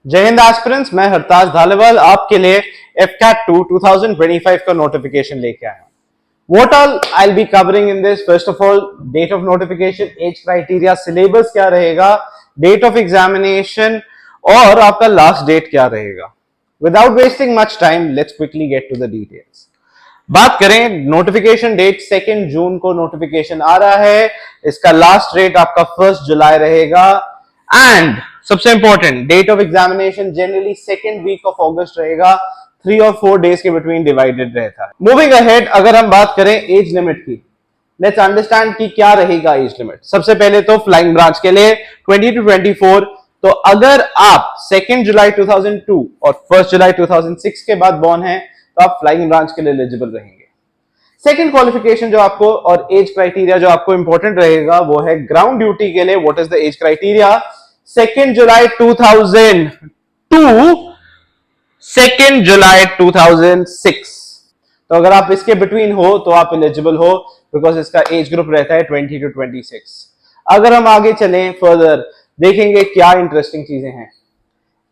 जय हिंद एस्पिरेंट्स, मैं हरताज धालीवाल आपके लिए FCAT 2 2025 का नोटिफिकेशन लेके आया हूं। What all I'll be covering in this? First of all, date of notification, age criteria, syllabus क्या रहेगा, date of examination और आपका last date क्या रहेगा। Without wasting much time, let's quickly get to the details. बात करें notification date 2 जून को notification आ रहा है। इसका लास्ट डेट आपका 1 जुलाई रहेगा एंड सबसे important date of examination generally 2nd week of August रहेगा। 3 और 4 डेज के बिटवीन डिवाइडेड रहता है। मूविंग अहेड, अगर हम बात करें एज लिमिट की, लेट्स अंडरस्टैंड कि क्या रहेगा एज लिमिट। सबसे पहले तो फ्लाइंग ब्रांच के लिए 20 to 24, तो अगर आप 2 जुलाई 2002 और 1 जुलाई 2006 के बाद बॉर्न हैं तो आप फ्लाइंग ब्रांच के लिए एलिजिबल रहेंगे। सेकंड क्वालिफिकेशन जो आपको और एज क्राइटेरिया जो आपको इंपॉर्टेंट रहेगा वो है ग्राउंड ड्यूटी के लिए। What is the age criteria? 2 जुलाई 2002 2 जुलाई 2006, तो अगर आप इसके बिटवीन हो तो आप एलिजिबल हो, बिकॉज इसका एज ग्रुप रहता है 20 to 26। अगर हम आगे चलें फर्दर, देखेंगे क्या इंटरेस्टिंग चीजें हैं।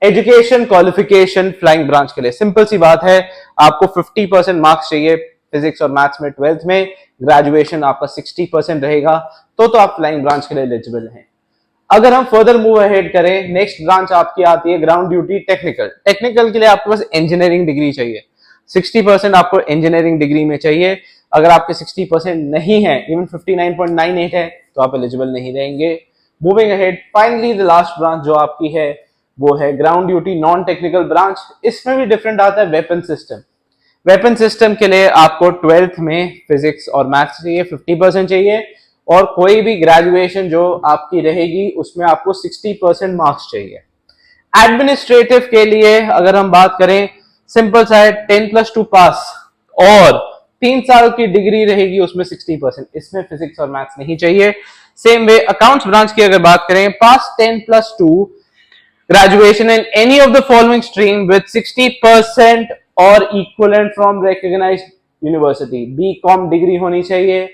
एजुकेशन क्वालिफिकेशन फ्लाइंग ब्रांच के लिए सिंपल सी बात है, आपको 50% मार्क्स चाहिए फिजिक्स और मैथ्स में 12th में, ग्रेजुएशन आपका 60% रहेगा, तो आप फ्लाइंग ब्रांच के लिए एलिजिबल हैं। अगर हम फर्दर मूव अहेड करें, नेक्स्ट ब्रांच आपकी आती है ग्राउंड ड्यूटी टेक्निकल। टेक्निकल के लिए आपके पास इंजीनियरिंग डिग्री चाहिए, 60% आपको इंजीनियरिंग डिग्री में चाहिए। अगर आपके 60% नहीं है, इवन 59.98 है, तो आप एलिजिबल नहीं रहेंगे। Moving ahead, finally the last branch जो आपकी है वो है ground duty non technical branch. इसमें भी डिफरेंट आता है वेपन सिस्टम। वेपन सिस्टम के लिए आपको 12th में फिजिक्स और मैथ्स चाहिए, 50% चाहिए, और कोई भी ग्रेजुएशन जो आपकी रहेगी उसमें आपको 60% मार्क्स चाहिए। एडमिनिस्ट्रेटिव के लिए अगर हम बात करें, सिंपल सा है, 10+2 पास और 3 साल की डिग्री रहेगी, उसमें 60%, इसमें फिजिक्स और मैथ्स नहीं चाहिए। सेम वे अकाउंट्स ब्रांच की अगर बात करें, पास 10+2 graduation in any of the following stream with 60% or equivalent from recognized university। BCom degree होनी चाहिए,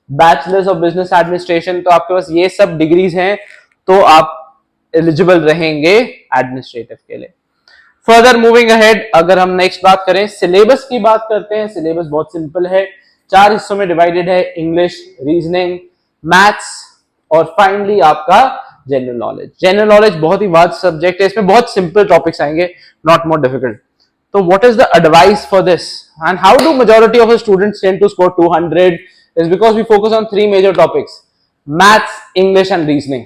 बैचलर्स ऑफ बिजनेस एडमिनिस्ट्रेशन, तो आपके पास ये सब डिग्रीज हैं, तो आप एलिजिबल रहेंगे एडमिनिस्ट्रेटिव के लिए। फर्दर मूविंग अहेड, अगर हम नेक्स्ट बात करें, सिलेबस की बात करते हैं। सिलेबस बहुत सिंपल है, 4 हिस्सों में डिवाइडेड है, इंग्लिश, रीजनिंग, मैथ्स और फाइनली आपका जनरल नॉलेज। जनरल नॉलेज बहुत ही वास्ट सब्जेक्ट है, इसमें बहुत सिंपल टॉपिक्स आएंगे, नॉट मोर डिफिकल्ट। तो what is the advice for this and how do majority of students tend to score 200 is because we focus on 3 major topics: maths, English and reasoning.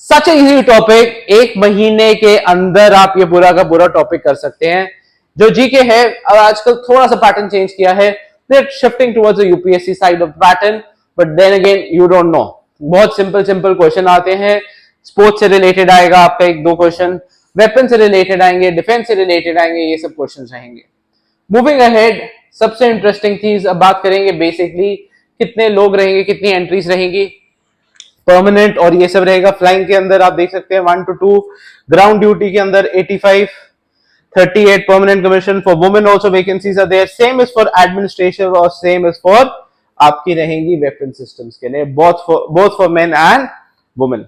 Such a easy topic, 1 महीने के अंदर आप ये पूरा का पूरा topic कर सकते हैं। जो जीके है, अब आजकल थोड़ा सा पैटर्न चेंज किया है, they're shifting towards the UPSC side of pattern, but then again you don't know। बहुत सिंपल क्वेश्चन आते हैं, स्पोर्ट्स से रिलेटेड आएगा आपका 1-2 क्वेश्चन, वेपन से रिलेटेड आएंगे, डिफेंस से रिलेटेड आएंगे, ये सब क्वेश्चन रहेंगे। मूविंग अहेड, सबसे इंटरेस्टिंग चीज अब बात करेंगे बेसिकली कितने लोग रहेंगे, कितनी एंट्रीज रहेंगी, परमानेंट और ये सब रहेगा। फ्लाइंग के अंदर आप देख सकते हैं 1 to 2, ग्राउंड ड्यूटी के अंदर 85, 38 permanent commission. For women also vacancies are there, same is for administration और सेम इज फॉर आपकी रहेंगी वेपन सिस्टम्स के लिए, both for men and women।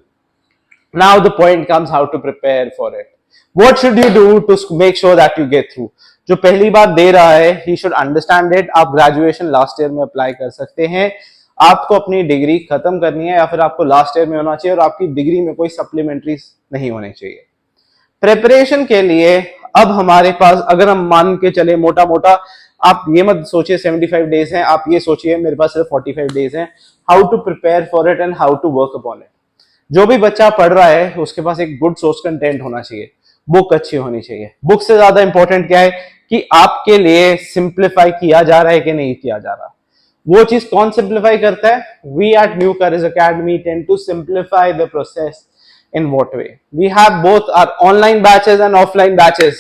Now the point comes how to prepare for it. What should you do to make sure that you get through? जो पहली बार दे रहा है, he should understand it। आप graduation last year में apply कर सकते हैं। आपको अपनी डिग्री खत्म करनी है या फिर आपको लास्ट ईयर में होना चाहिए और आपकी डिग्री में कोई सप्लीमेंट्री नहीं होने चाहिए। प्रिपरेशन के लिए अब हमारे पास, अगर हम मान के चले मोटा मोटा, आप ये मत सोचिए 75 डेज हैं, आप ये सोचिए मेरे पास सिर्फ 45 डेज हैं। How to prepare for it and how to work upon it. जो भी बच्चा पढ़ रहा है उसके पास एक गुड सोर्स कंटेंट होना चाहिए, बुक अच्छी होनी चाहिए। बुक से ज्यादा इंपॉर्टेंट क्या है कि आपके लिए सिंप्लीफाई किया जा रहा है कि नहीं किया जा रहा। वो चीज कौन सिंप्लीफाई करता है? We at New Courage Academy tend to simplify the process. In what way? We have both our online batches and offline batches.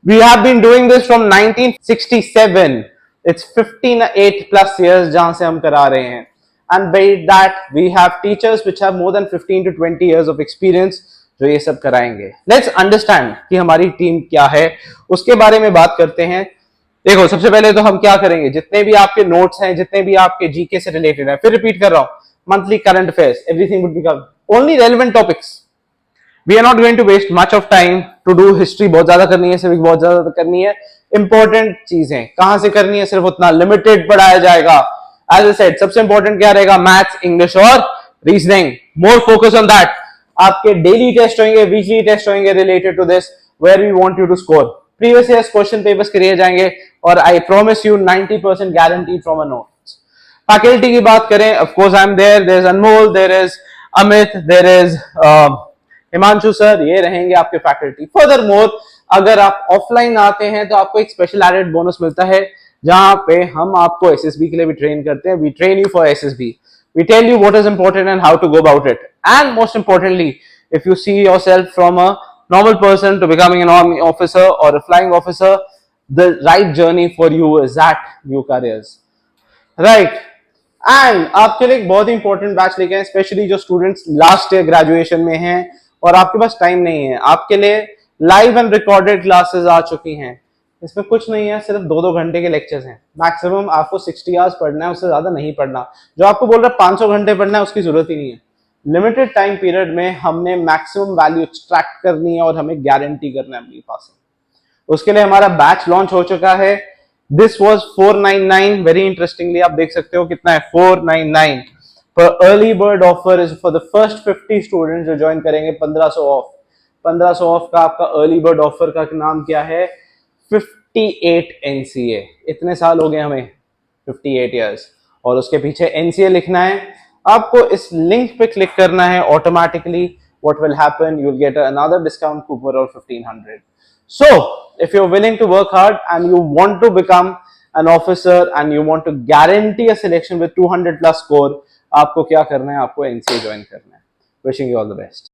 We have been doing this from 1967. It's 58+ years जहां से हम करा रहे हैं। And by that we have teachers which have more than 15 to 20 years of experience जो ये सब कराएंगे। Let's understand कि हमारी टीम क्या है, उसके बारे में बात करते हैं। देखो, सबसे पहले तो हम क्या करेंगे, जितने भी आपके नोट्स हैं, जितने भी आपके जीके से रिलेटेड है, फिर रिपीट कर रहा हूं, monthly current affairs, everything would be covered, only relevant topics. We are not going to waste much of time to do history बहुत ज्यादा करनी है, सिविक बहुत ज्यादा करनी है, इंपॉर्टेंट चीजें कहां से करनी है, सिर्फ उतना लिमिटेड पढ़ाया जाएगा. एज आई सेड, सबसे इंपॉर्टेंट क्या रहेगा, मैथ्स, इंग्लिश और reasoning. More focus on that. आपके डेली टेस्ट होंगे, वीकली टेस्ट होंगे related to this, where we want you to score. Previous years question papers किए जाएंगे और I promise you 90% guarantee from a notes. Faculty की बात करें, of course I am there, there is Anmol, there is Amit, there is Himanshu sir, ये रहेंगे आपके faculty. Further more, अगर आप ऑफलाइन आते हैं तो आपको एक स्पेशल एडेड बोनस मिलता है, जहां पे हम आपको एसएसबी के लिए भी ट्रेन करते हैं. We train you for SSB. We tell you what is important and how to go about it. And most importantly, if you see yourself from a normal person to becoming an army officer or a flying officer, the right journey for you is at New Careers. Right. And आपके लिए एक बहुत ही important batch लेके आए, specially जो students last year graduation में हैं और आपके पास टाइम नहीं है. आपके लिए लाइव एंड रिकॉर्डेड क्लासेस आ चुकी हैं. इसमें कुछ नहीं है, सिर्फ 2-2 घंटे के लेक्चर्स हैं. मैक्सिमम आपको 60 आवर्स पढ़ना है, उससे ज्यादा नहीं पढ़ना. जो आपको बोल रहा है 500 घंटे पढ़ना है, उसकी जरूरत ही नहीं है. लिमिटेड टाइम पीरियड में हमने मैक्सिमम वैल्यू एक्सट्रैक्ट करनी है और हमें गारंटी करना है अपनी पास. उसके लिए हमारा बैच लॉन्च हो चुका है. This was 499. वेरी इंटरेस्टिंगली आप देख सकते हो कितना है, 499. पर early bird offer is for the first 50 student जो ज्वाइन करेंगे 1500 ऑफ. 1500 ऑफ का आपका अर्ली बर्ड ऑफर का नाम क्या है, 58 NCA. इतने साल हो गए हमें, 58 ईयर्स, और उसके पीछे NCA लिखना है. आपको इस लिंक पे क्लिक करना है. Automatically what will happen, you'll get another discount coupon of 1500. So if you're willing to work hard and you want to become an officer and you want to guarantee a selection with 200 plus score, आपको क्या करना है, आपको NCA join करना है. Wishing you all the best.